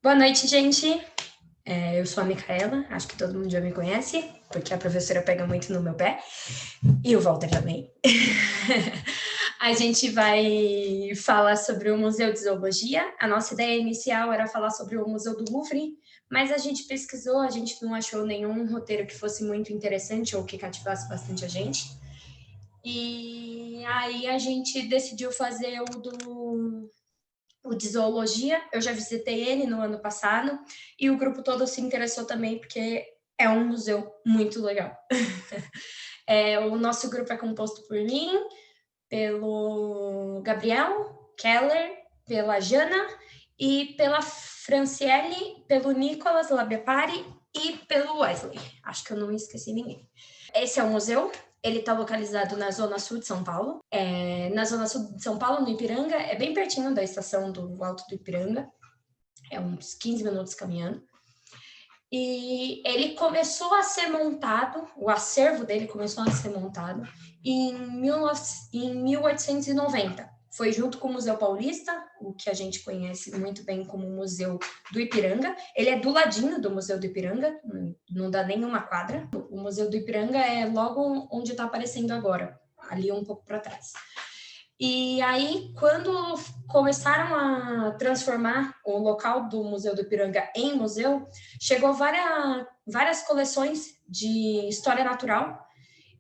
Boa noite, gente. Eu sou a Micaela, acho que todo mundo já me conhece, porque a professora pega muito no meu pé, e o Walter também. A gente vai falar sobre o Museu de Zoologia. A nossa ideia inicial era falar sobre o Museu do Louvre, mas a gente pesquisou, a gente não achou nenhum roteiro que fosse muito interessante ou que cativasse bastante a gente. E aí a gente decidiu fazer o de zoologia. Eu já visitei ele no ano passado e o grupo todo se interessou também porque é um museu muito legal. O nosso grupo é composto por mim, pelo Gabriel Keller, pela Jana e pela Franciele, pelo Nicolas Labiapari e pelo Wesley. Acho que eu não esqueci ninguém. Esse é o museu. Ele está localizado na Zona Sul de São Paulo. Na Zona Sul de São Paulo, no Ipiranga, é bem pertinho da estação do Alto do Ipiranga. É uns 15 minutos caminhando. E ele começou a ser montado, o acervo dele começou a ser montado em 1890. Foi junto com o Museu Paulista, o que a gente conhece muito bem como o Museu do Ipiranga. Ele é do ladinho do Museu do Ipiranga, não dá nenhuma quadra. O Museu do Ipiranga é logo onde está aparecendo agora, ali um pouco para trás. E aí, quando começaram a transformar o local do Museu do Ipiranga em museu, chegou várias coleções de história natural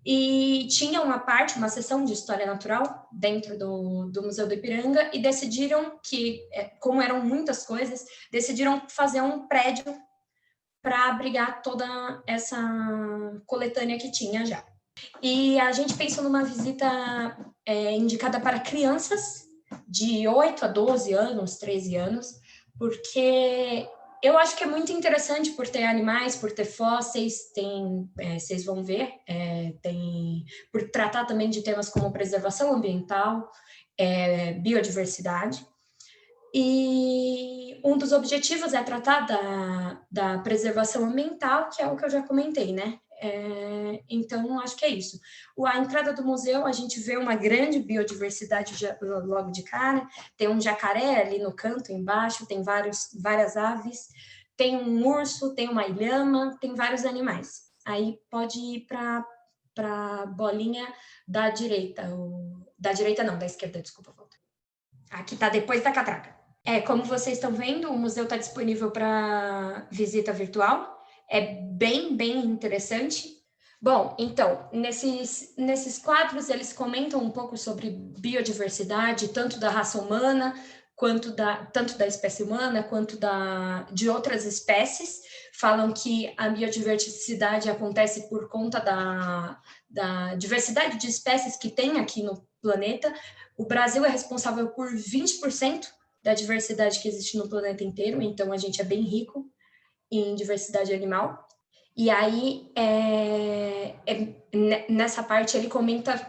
e tinha uma seção de história natural dentro do Museu do Ipiranga e decidiram que, como eram muitas coisas, decidiram fazer um prédio para abrigar toda essa coletânea que tinha já. E a gente pensou numa visita indicada para crianças de 8 a 12 anos, 13 anos, porque eu acho que é muito interessante por ter animais, por ter fósseis, vocês vão ver, por tratar também de temas como preservação ambiental, biodiversidade. E um dos objetivos é tratar da preservação ambiental, que é o que eu já comentei, né? Então, acho que é isso. A entrada do museu, a gente vê uma grande biodiversidade logo de cara. Tem um jacaré ali no canto, embaixo, tem várias aves, tem um urso, tem uma ilhama, tem vários animais. Aí pode ir para a bolinha da direita. Da direita não, da esquerda, desculpa. Aqui está depois da catraca. Como vocês estão vendo, o museu está disponível para visita virtual. É bem interessante. Bom, então, nesses quadros, eles comentam um pouco sobre biodiversidade, tanto da raça humana, tanto da espécie humana, quanto de outras espécies. Falam que a biodiversidade acontece por conta da diversidade de espécies que tem aqui no planeta. O Brasil é responsável por 20% da diversidade que existe no planeta inteiro, então a gente é bem rico em diversidade animal. E aí, nessa parte, ele comenta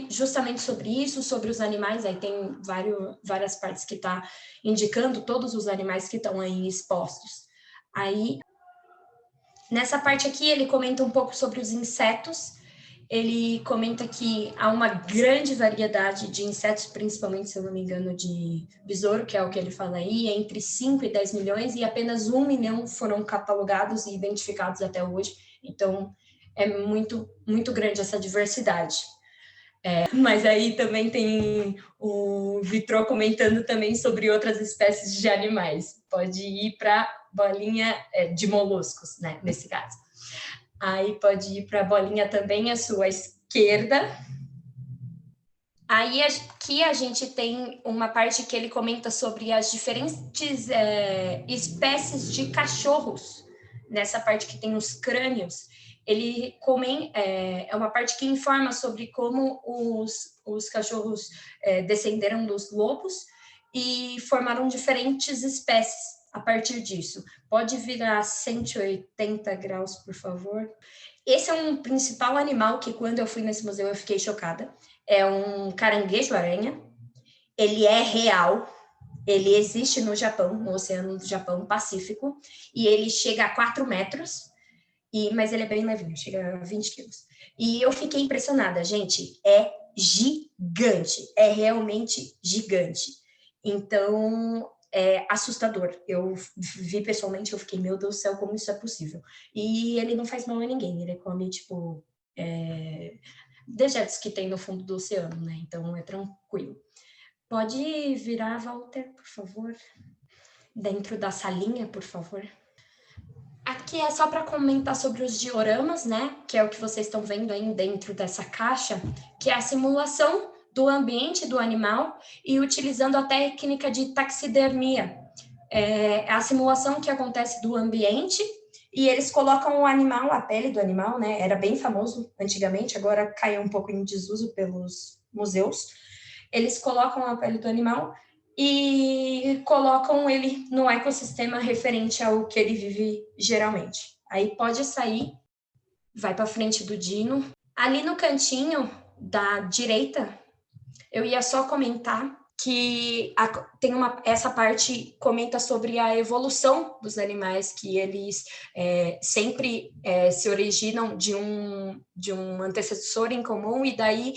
justamente sobre isso, sobre os animais. Aí tem várias partes que está indicando todos os animais que estão aí expostos. Aí, nessa parte aqui, ele comenta um pouco sobre os insetos. Ele comenta que há uma grande variedade de insetos, principalmente, se eu não me engano, de besouro, que é o que ele fala aí, entre 5 e 10 milhões, e apenas 1 milhão foram catalogados e identificados até hoje. Então, é muito grande essa diversidade. Mas aí também tem o Vitrô comentando também sobre outras espécies de animais. Pode ir para a bolinha de moluscos, né, nesse caso. Aí pode ir para a bolinha também à sua esquerda. Aí aqui a gente tem uma parte que ele comenta sobre as diferentes espécies de cachorros. Nessa parte que tem os crânios, ele é uma parte que informa sobre como os cachorros descenderam dos lobos e formaram diferentes espécies a partir disso. Pode virar 180 graus, por favor. Esse é um principal animal que, quando eu fui nesse museu, eu fiquei chocada. É um caranguejo-aranha. Ele é real. Ele existe no Japão, no Oceano do Japão Pacífico, e ele chega a 4 metros, mas ele é bem levinho, chega a 20 quilos. E eu fiquei impressionada, gente, é gigante, é realmente gigante. Então, é assustador. Eu vi pessoalmente, eu fiquei, meu Deus do céu, como isso é possível? E ele não faz mal a ninguém, ele come, tipo, dejetos que tem no fundo do oceano, né? Então é tranquilo. Pode virar, Walter, por favor? Dentro da salinha, por favor. Aqui é só para comentar sobre os dioramas, né? Que é o que vocês estão vendo aí dentro dessa caixa, que é a simulação do ambiente do animal e utilizando a técnica de taxidermia. É a simulação que acontece do ambiente e eles colocam o animal, a pele do animal, né? Era bem famoso antigamente, agora caiu um pouco em desuso pelos museus. Eles colocam a pele do animal e colocam ele no ecossistema referente ao que ele vive geralmente. Aí pode sair, vai para frente do dino. Ali no cantinho da direita, eu ia só comentar que tem essa parte comenta sobre a evolução dos animais, que eles sempre se originam de um antecessor em comum e daí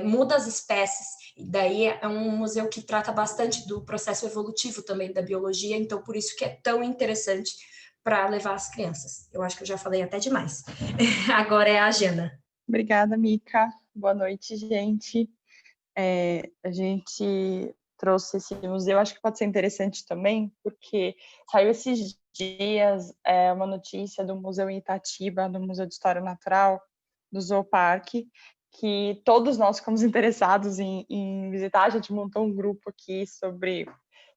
muda as espécies. E daí é um museu que trata bastante do processo evolutivo também da biologia, então por isso que é tão interessante para levar as crianças. Eu acho que eu já falei até demais. Agora é a Jana. Obrigada, Mica. Boa noite, gente. A gente trouxe esse museu, acho que pode ser interessante também, porque saiu esses dias uma notícia do Museu em Itatiba, do Museu de História Natural, do Zooparque, que todos nós ficamos interessados em visitar. A gente montou um grupo aqui sobre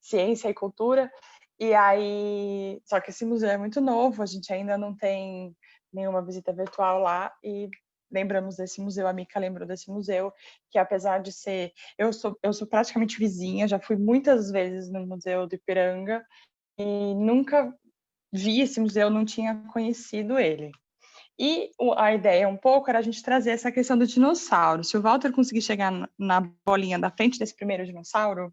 ciência e cultura, e aí, só que esse museu é muito novo, a gente ainda não tem nenhuma visita virtual lá, e lembramos desse museu, a Mica lembrou desse museu, que apesar de ser... Eu sou praticamente vizinha, já fui muitas vezes no Museu do Ipiranga e nunca vi esse museu, não tinha conhecido ele. E a ideia um pouco era a gente trazer essa questão do dinossauro. Se o Walter conseguir chegar na bolinha da frente desse primeiro dinossauro,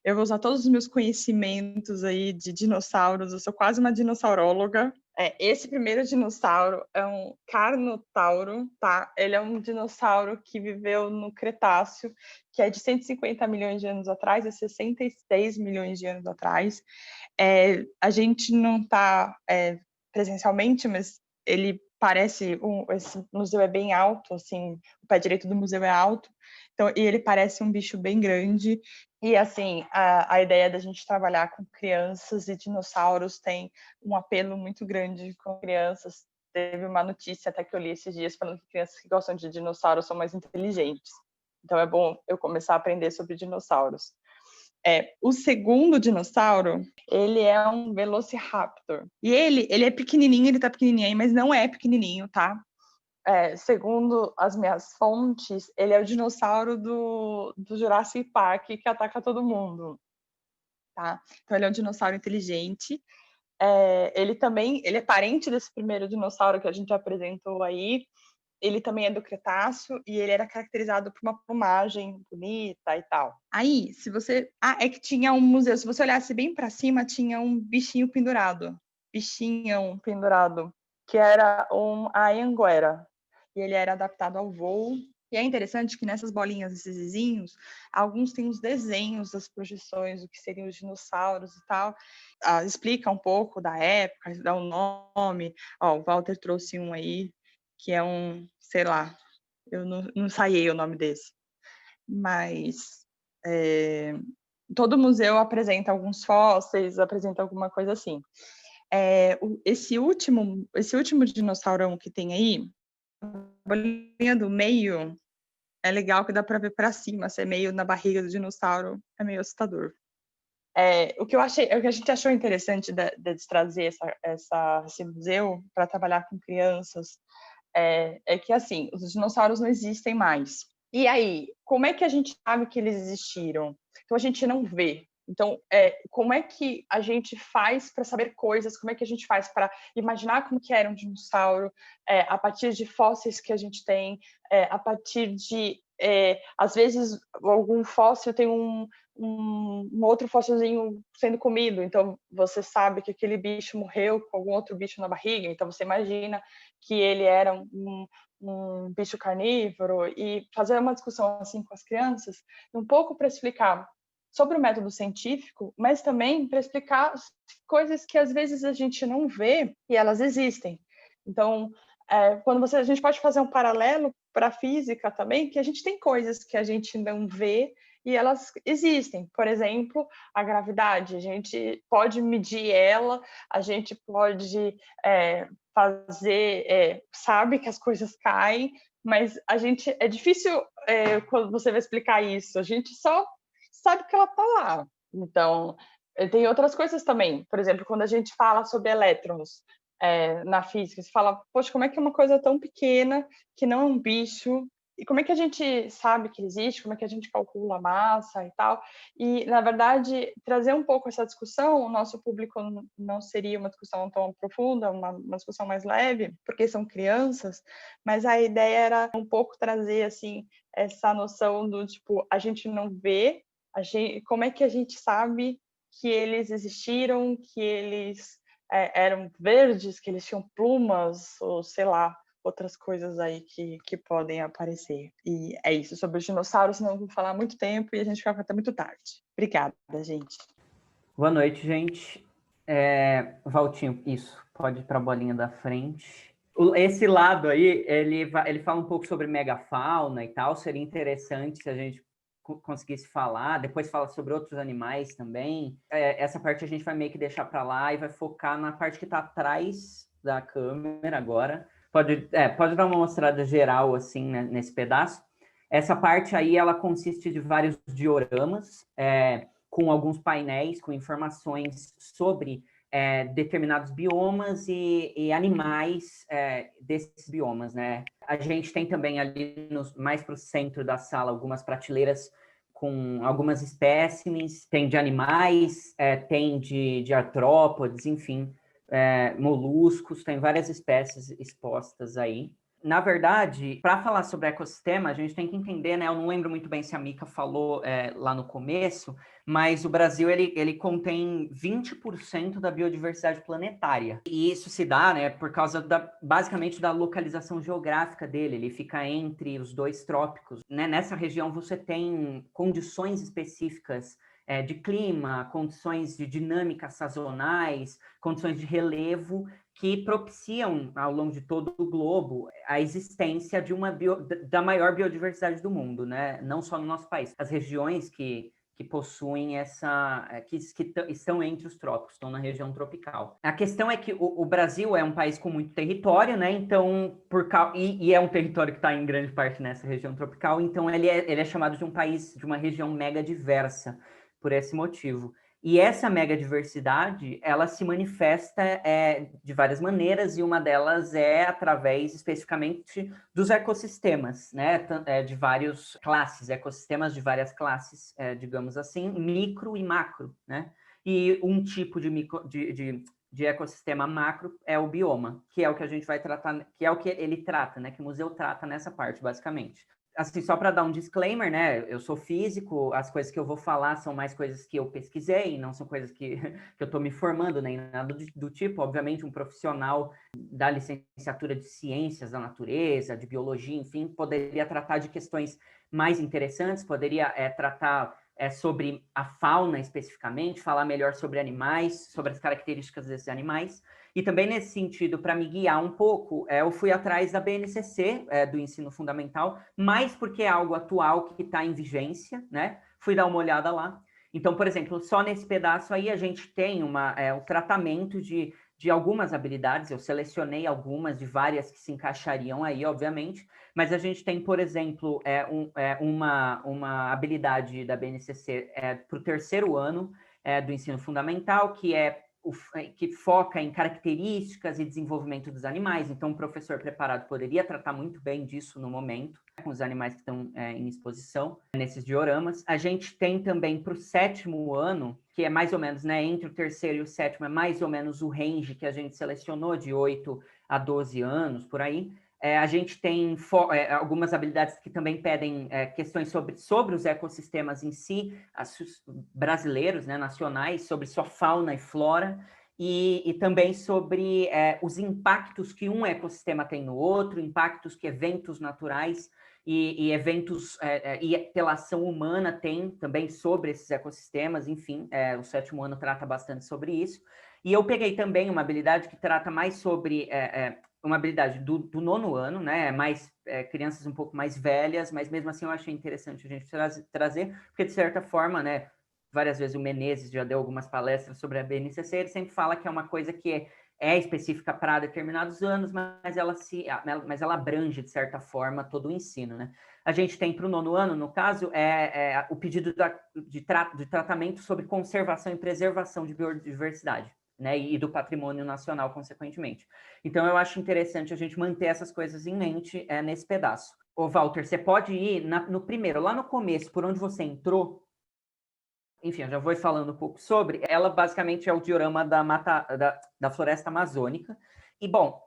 eu vou usar todos os meus conhecimentos aí de dinossauros, eu sou quase uma dinossauróloga. Esse primeiro dinossauro é um Carnotauro, tá? Ele é um dinossauro que viveu no Cretáceo, que é de 150 milhões de anos atrás a 66 milhões de anos atrás. A gente não está presencialmente, mas ele parece... esse museu é bem alto, assim, o pé direito do museu é alto, então, e ele parece um bicho bem grande. E, assim, a ideia da gente trabalhar com crianças e dinossauros tem um apelo muito grande com crianças. Teve uma notícia até que eu li esses dias falando que crianças que gostam de dinossauros são mais inteligentes. Então, é bom eu começar a aprender sobre dinossauros. O segundo dinossauro, ele é um Velociraptor. E ele é pequenininho, ele tá pequenininho aí, mas não é pequenininho, tá? Segundo as minhas fontes, ele é o dinossauro do Jurassic Park que ataca todo mundo, tá? Então ele é um dinossauro inteligente. Ele é parente desse primeiro dinossauro que a gente apresentou aí. Ele também é do Cretáceo e ele era caracterizado por uma plumagem bonita e tal. Aí, se você... é que tinha um museu, se você olhasse bem para cima, tinha um bichinho pendurado. Que era a anhanguera. E ele era adaptado ao voo. E é interessante que nessas bolinhas, esses vizinhos, alguns têm os desenhos das projeções, o que seriam os dinossauros e tal. Explica um pouco da época, dá um nome. O Walter trouxe um aí, que é sei lá, eu não ensaiei o nome desse. Mas todo museu apresenta alguns fósseis, apresenta alguma coisa assim. Esse último dinossaurão que tem aí, a bolinha do meio, é legal que dá para ver para cima, se é meio na barriga do dinossauro, é meio assustador. O que a gente achou interessante de trazer esse museu para trabalhar com crianças que, assim, os dinossauros não existem mais. E aí, como é que a gente sabe que eles existiram? Então, a gente não vê. Então, como é que a gente faz para saber coisas? Como é que a gente faz para imaginar como que era um dinossauro a partir de fósseis que a gente tem, a partir de... às vezes, algum fóssil tem um outro fóssilzinho sendo comido, então você sabe que aquele bicho morreu com algum outro bicho na barriga, então você imagina que ele era um bicho carnívoro, e fazer uma discussão assim com as crianças, um pouco para explicar sobre o método científico, mas também para explicar coisas que às vezes a gente não vê e elas existem. Então, quando a gente pode fazer um paralelo para a física também, que a gente tem coisas que a gente não vê e elas existem. Por exemplo, a gravidade, a gente pode medir ela, a gente pode sabe que as coisas caem, mas é difícil quando você vai explicar isso, a gente só sabe que ela está lá. Então, tem outras coisas também, por exemplo, quando a gente fala sobre elétrons na física, você fala, poxa, como é que é uma coisa tão pequena, que não é um bicho, e como é que a gente sabe que existe, como é que a gente calcula a massa e tal. E, na verdade, trazer um pouco essa discussão, o nosso público não seria uma discussão tão profunda, uma discussão mais leve, porque são crianças, mas a ideia era um pouco trazer, assim, essa noção do, tipo, a gente não vê, como é que a gente sabe que eles existiram, que eles eram verdes, que eles tinham plumas, ou sei lá, outras coisas aí que podem aparecer. E é isso, sobre os dinossauros, senão eu vou falar muito tempo e a gente fica até muito tarde. Obrigada, gente. Boa noite, gente. Valtinho, isso, pode ir para a bolinha da frente. Esse lado aí, ele fala um pouco sobre megafauna e tal, seria interessante se a gente conseguisse falar, depois fala sobre outros animais também. Essa parte a gente vai meio que deixar para lá e vai focar na parte que está atrás da câmera agora. Pode dar uma mostrada geral, assim, né, nesse pedaço. Essa parte aí, ela consiste de vários dioramas, com alguns painéis, com informações sobre determinados biomas e animais desses biomas, né? A gente tem também ali, mais para o centro da sala, algumas prateleiras com algumas espécimes, tem de animais, tem de artrópodes, enfim, moluscos, tem várias espécies expostas aí. Na verdade, para falar sobre ecossistema, a gente tem que entender, né? Eu não lembro muito bem se a Mica falou lá no começo, mas o Brasil ele contém 20% da biodiversidade planetária. E isso se dá, né, por causa basicamente da localização geográfica dele. Ele fica entre os dois trópicos, né? Nessa região você tem condições específicas de clima, condições de dinâmica sazonais, condições de relevo que propiciam, ao longo de todo o globo, a existência da maior biodiversidade do mundo, né? Não só no nosso país. As regiões que possuem que estão entre os trópicos, estão na região tropical. A questão é que o Brasil é um país com muito território, né? Então, e é um território que está em grande parte nessa região tropical, então ele é chamado de um país, de uma região mega diversa, por esse motivo. E essa megadiversidade, ela se manifesta de várias maneiras, e uma delas é através, especificamente, dos ecossistemas, né? De várias classes, ecossistemas de várias classes, digamos assim, micro e macro, né? E um tipo de ecossistema macro é o bioma, que é o que a gente vai tratar, que é o que ele trata, né? Que o museu trata nessa parte, basicamente. Assim, só para dar um disclaimer, né? Eu sou físico, as coisas que eu vou falar são mais coisas que eu pesquisei, não são coisas que eu estou me formando, nem nada do tipo. Obviamente, um profissional da licenciatura de ciências da natureza, de biologia, enfim, poderia tratar de questões mais interessantes, poderia tratar sobre a fauna especificamente, falar melhor sobre animais, sobre as características desses animais. E também nesse sentido, para me guiar um pouco, eu fui atrás da BNCC, do ensino fundamental, mais porque é algo atual que está em vigência, né? Fui dar uma olhada lá. Então, por exemplo, só nesse pedaço aí a gente tem o tratamento de algumas habilidades, eu selecionei algumas de várias que se encaixariam aí, obviamente, mas a gente tem, por exemplo, uma habilidade da BNCC para o terceiro ano do ensino fundamental, que foca em características e desenvolvimento dos animais. Então, um professor preparado poderia tratar muito bem disso no momento, com os animais que estão em exposição nesses dioramas. A gente tem também para o sétimo ano, que é mais ou menos, né, entre o terceiro e o sétimo, é mais ou menos o range que a gente selecionou, de 8 a 12 anos, por aí. A gente tem algumas habilidades que também pedem questões sobre os ecossistemas em si, brasileiros, né, nacionais, sobre sua fauna e flora, e também sobre os impactos que um ecossistema tem no outro, impactos que eventos naturais e eventos, e pela ação humana tem também sobre esses ecossistemas, enfim, o 7º ano trata bastante sobre isso. E eu peguei também uma habilidade que trata mais sobre uma habilidade do 9º ano, né? Mais crianças um pouco mais velhas, mas mesmo assim eu achei interessante a gente trazer, porque de certa forma, né? Várias vezes o Menezes já deu algumas palestras sobre a BNCC, ele sempre fala que é uma coisa que é específica para determinados anos, mas ela abrange, de certa forma, todo o ensino, né? A gente tem para o 9º ano, no caso, o pedido de tratamento sobre conservação e preservação de biodiversidade, né? E do patrimônio nacional, consequentemente. Então, eu acho interessante a gente manter essas coisas em mente nesse pedaço. Ô, Walter, você pode ir no primeiro, lá no começo, por onde você entrou. Enfim, eu já vou falando um pouco sobre. Ela basicamente é o diorama da floresta amazônica. E, bom,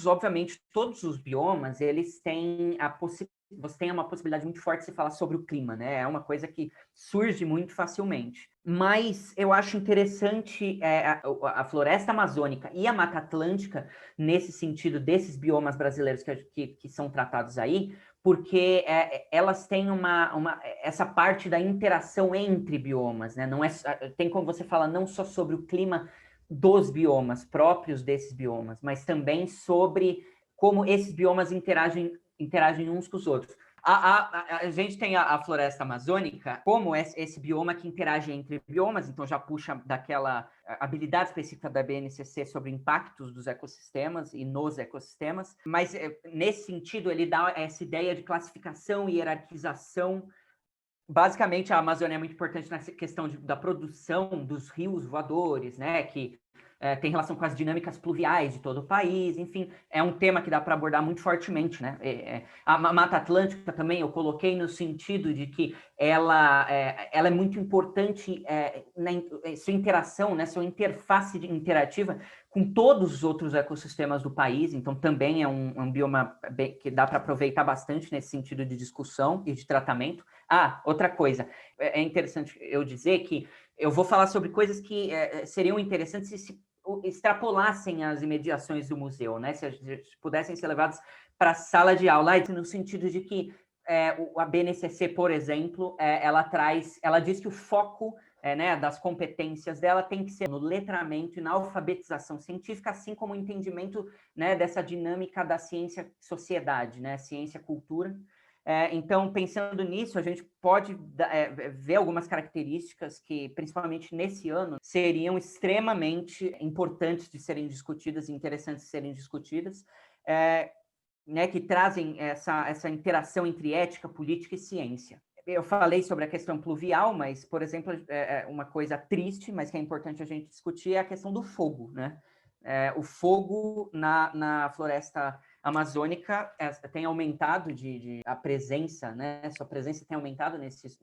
obviamente, todos os biomas, eles têm você tem uma possibilidade muito forte de se falar sobre o clima, né? É uma coisa que surge muito facilmente. Mas eu acho interessante a floresta amazônica e a Mata Atlântica, nesse sentido desses biomas brasileiros que são tratados aí, porque elas têm essa parte da interação entre biomas, né? Não tem como você falar não só sobre o clima dos biomas próprios desses biomas, mas também sobre como esses biomas interagem uns com os outros. A gente tem a floresta amazônica como esse bioma que interage entre biomas, então já puxa daquela habilidade específica da BNCC sobre impactos dos ecossistemas e nos ecossistemas, mas nesse sentido ele dá essa ideia de classificação e hierarquização. Basicamente, a Amazônia é muito importante nessa questão da produção dos rios voadores, né, que tem relação com as dinâmicas pluviais de todo o país, enfim, é um tema que dá para abordar muito fortemente, né? A Mata Atlântica também eu coloquei no sentido de que ela é muito importante na sua interação, né, sua interface interativa com todos os outros ecossistemas do país, então também é um bioma que dá para aproveitar bastante nesse sentido de discussão e de tratamento. Outra coisa, é interessante eu dizer que eu vou falar sobre coisas que seriam interessantes se extrapolassem as imediações do museu, né? Se pudessem ser levadas para a sala de aula, no sentido de que a BNCC, por exemplo, ela diz que o foco né, das competências dela tem que ser no letramento e na alfabetização científica, assim como o entendimento, né, dessa dinâmica da ciência-sociedade, né, ciência-cultura. Então, pensando nisso, a gente pode ver algumas características que, principalmente nesse ano, seriam extremamente importantes de serem discutidas e interessantes de serem discutidas, né, que trazem essa interação entre ética, política e ciência. Eu falei sobre a questão pluvial, mas, por exemplo, uma coisa triste, mas que é importante a gente discutir, é a questão do fogo, né? O fogo na floresta amazônica tem aumentado a presença, né? Sua presença tem aumentado nesses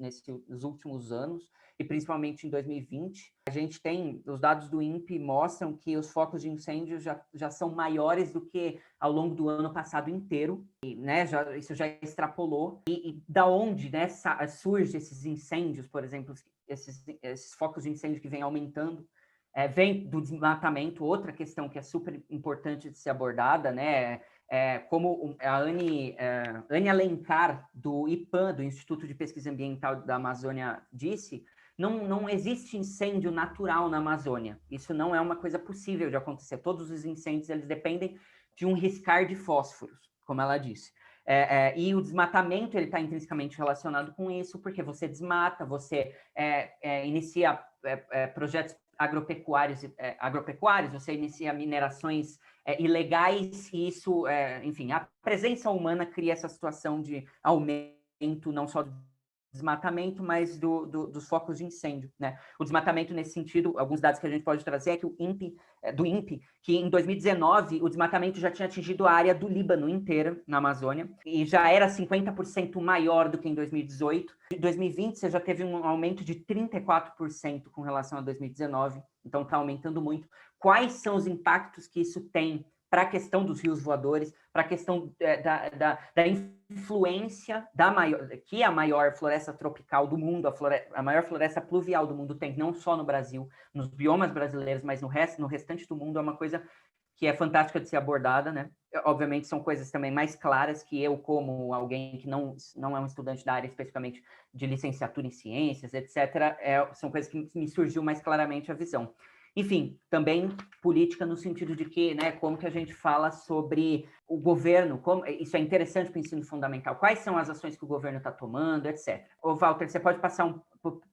últimos anos, e principalmente em 2020. A gente tem, os dados do INPE mostram que os focos de incêndio já são maiores do que ao longo do ano passado inteiro, e, né, isso já extrapolou. E da onde, né, surge esses incêndios, por exemplo, esses focos de incêndio que vêm aumentando? Vem do desmatamento, outra questão que é super importante de ser abordada, né? Como a Anne Alencar, do IPAM, do Instituto de Pesquisa Ambiental da Amazônia, disse, não existe incêndio natural na Amazônia. Isso não é uma coisa possível de acontecer. Todos os incêndios eles dependem de um riscar de fósforos, como ela disse. E o desmatamento ele está intrinsecamente relacionado com isso, porque você desmata, você inicia projetos agropecuários, você inicia minerações ilegais, e isso, enfim, a presença humana cria essa situação de aumento não só do desmatamento, mas dos focos de incêndio, né? O desmatamento, nesse sentido, alguns dados que a gente pode trazer é que do INPE, que em 2019 o desmatamento já tinha atingido a área do Líbano inteira, na Amazônia, e já era 50% maior do que em 2018. Em 2020, você já teve um aumento de 34% com relação a 2019, então está aumentando muito. Quais são os impactos que isso tem para a questão dos rios voadores, para a questão da influência que a maior floresta tropical do mundo, a maior floresta pluvial do mundo tem, não só no Brasil, nos biomas brasileiros, mas no restante do mundo, é uma coisa que é fantástica de ser abordada, né? Obviamente são coisas também mais claras que eu, como alguém que não é um estudante da área especificamente de licenciatura em ciências, etc., são coisas que me surgiu mais claramente a visão. Enfim, também política no sentido de que, né, como que a gente fala sobre o governo, como isso é interessante para o ensino fundamental, quais são as ações que o governo está tomando, etc. Ô, Walter, você pode passar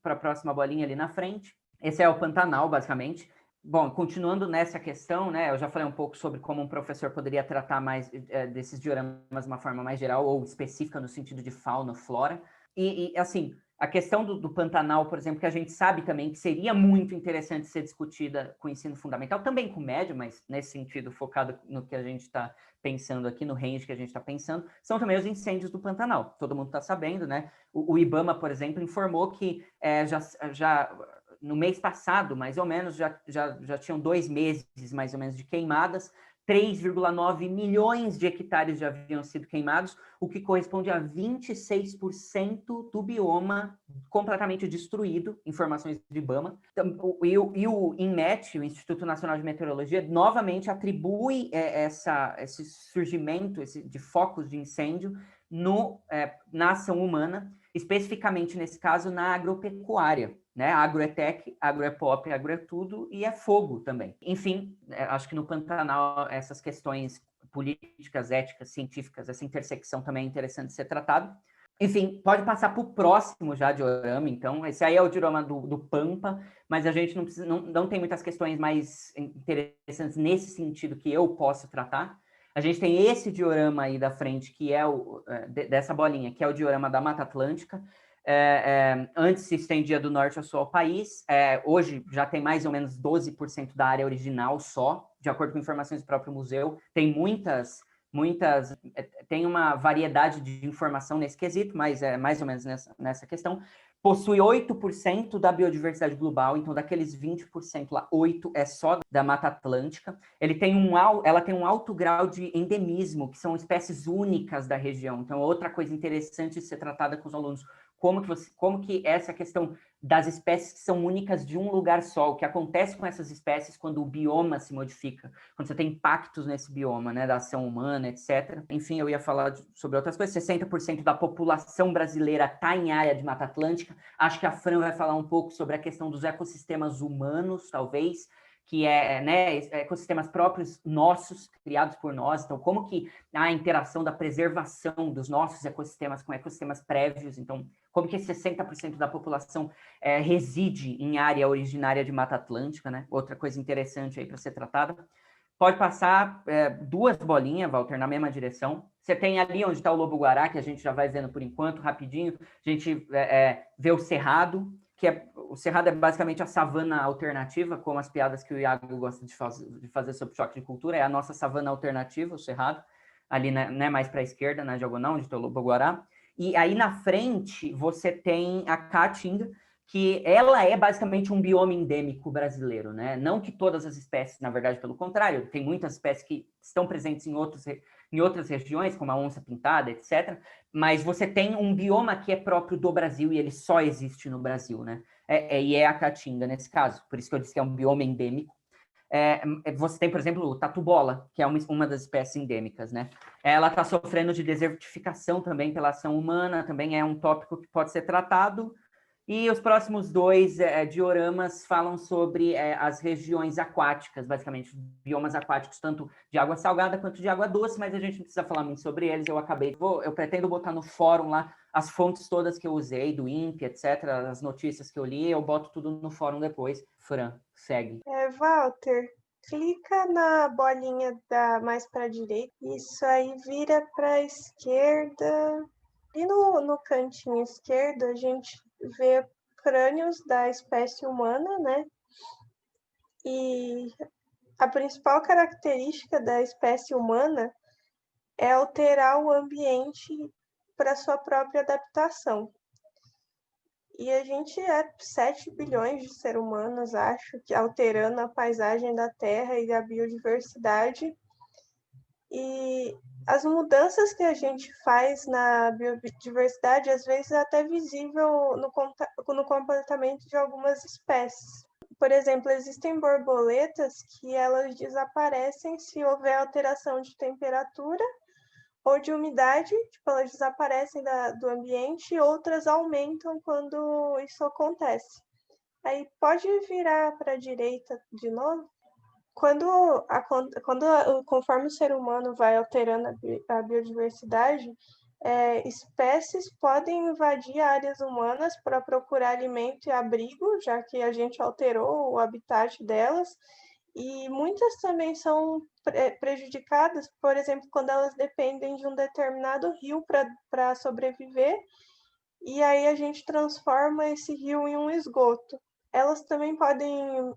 para a próxima bolinha ali na frente. Esse é o Pantanal, basicamente. Bom, continuando nessa questão, né, eu já falei um pouco sobre como um professor poderia tratar mais desses dioramas de uma forma mais geral ou específica no sentido de fauna, flora. E assim, a questão do Pantanal, por exemplo, que a gente sabe também que seria muito interessante ser discutida com o ensino fundamental, também com o médio, mas nesse sentido focado no que a gente está pensando aqui, no range que a gente está pensando, são também os incêndios do Pantanal. Todo mundo está sabendo, né? O IBAMA, por exemplo, informou que já no mês passado, mais ou menos, já tinham 2 meses, mais ou menos, de queimadas, 3,9 milhões de hectares já haviam sido queimados, o que corresponde a 26% do bioma completamente destruído, informações do IBAMA. E o INMET, o Instituto Nacional de Meteorologia, novamente atribui esse surgimento de focos de incêndio na ação humana, especificamente, nesse caso, na agropecuária. Né? Agro é tech, agro é pop, agro é tudo e é fogo também. Enfim, acho que no Pantanal essas questões políticas, éticas, científicas, essa intersecção também é interessante ser tratado. Enfim, pode passar para o próximo já diorama, então. Esse aí é o diorama do Pampa, mas a gente não tem muitas questões mais interessantes nesse sentido que eu posso tratar. A gente tem esse diorama aí da frente, que é dessa bolinha, que é o diorama da Mata Atlântica. Antes se estendia do norte ao sul ao país, hoje já tem mais ou menos 12% da área original só, de acordo com informações do próprio museu. Tem tem uma variedade de informação nesse quesito, mas é mais ou menos nessa questão. Possui 8% da biodiversidade global, então daqueles 20% lá, 8% é só da Mata Atlântica. Ela tem um alto grau de endemismo, que são espécies únicas da região. Então, outra coisa interessante de ser tratada com os alunos, como que essa questão das espécies que são únicas de um lugar só, o que acontece com essas espécies quando o bioma se modifica, quando você tem impactos nesse bioma, né, da ação humana, etc. Enfim, eu ia falar sobre outras coisas. 60% da população brasileira está em área de Mata Atlântica. Acho que a Fran vai falar um pouco sobre a questão dos ecossistemas humanos, talvez, que né, ecossistemas próprios nossos, criados por nós. Então, como que a interação da preservação dos nossos ecossistemas com ecossistemas prévios, então, como que 60% da população reside em área originária de Mata Atlântica, né? Outra coisa interessante aí para ser tratada. Pode passar 2 bolinhas, Walter, na mesma direção. Você tem ali onde está o lobo-guará, que a gente já vai vendo por enquanto, rapidinho. A gente vê o cerrado, o cerrado é basicamente a savana alternativa, como as piadas que o Iago gosta de fazer sobre choque de cultura, é a nossa savana alternativa, o cerrado, ali né, mais para a esquerda, na diagonal, onde está o lobo-guará. E aí na frente você tem a caatinga, que ela é basicamente um bioma endêmico brasileiro, né? Não que todas as espécies, na verdade, pelo contrário, tem muitas espécies que estão presentes em outras regiões, como a onça-pintada, etc., mas você tem um bioma que é próprio do Brasil e ele só existe no Brasil, né? E é a caatinga nesse caso, por isso que eu disse que é um bioma endêmico. Você tem, por exemplo, o tatu-bola, que é uma das espécies endêmicas, né? Ela está sofrendo de desertificação também pela ação humana, também é um tópico que pode ser tratado. E os próximos 2 dioramas falam sobre as regiões aquáticas, basicamente, biomas aquáticos, tanto de água salgada quanto de água doce, mas a gente não precisa falar muito sobre eles. Eu pretendo botar no fórum lá as fontes todas que eu usei, do INPE, etc., as notícias que eu li, eu boto tudo no fórum depois. Fran, segue. Walter, clica na bolinha mais para a direita, isso aí vira para a esquerda. E no cantinho esquerdo a gente vê crânios da espécie humana, né? E a principal característica da espécie humana é alterar o ambiente para sua própria adaptação. E a gente é 7 bilhões de seres humanos, acho, que alterando a paisagem da Terra e a biodiversidade. E as mudanças que a gente faz na biodiversidade, às vezes é até visível no comportamento de algumas espécies. Por exemplo, existem borboletas que elas desaparecem se houver alteração de temperatura ou de umidade, tipo, elas desaparecem do ambiente, e outras aumentam quando isso acontece. Aí pode virar para a direita de novo. Conforme o ser humano vai alterando a biodiversidade, espécies podem invadir áreas humanas para procurar alimento e abrigo, já que a gente alterou o habitat delas, e muitas também são prejudicadas, por exemplo, quando elas dependem de um determinado rio para sobreviver, e aí a gente transforma esse rio em um esgoto. Elas também podem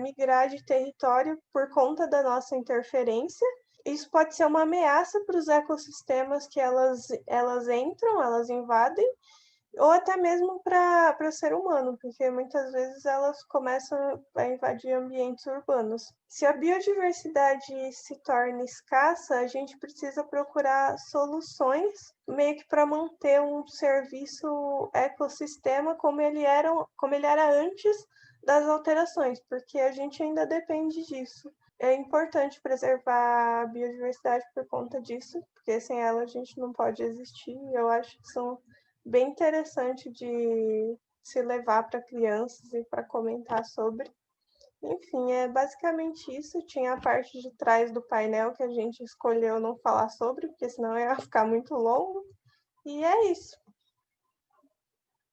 migrar de território por conta da nossa interferência. Isso pode ser uma ameaça para os ecossistemas que elas entram, elas invadem, ou até mesmo para o ser humano, porque muitas vezes elas começam a invadir ambientes urbanos. Se a biodiversidade se torna escassa, a gente precisa procurar soluções meio que para manter um serviço ecossistema como ele era antes das alterações, porque a gente ainda depende disso. É importante preservar a biodiversidade por conta disso, porque sem ela a gente não pode existir. Eu acho que são bem interessante de se levar para crianças e para comentar sobre. Enfim, é basicamente isso. Tinha a parte de trás do painel que a gente escolheu não falar sobre, porque senão ia ficar muito longo. E é isso.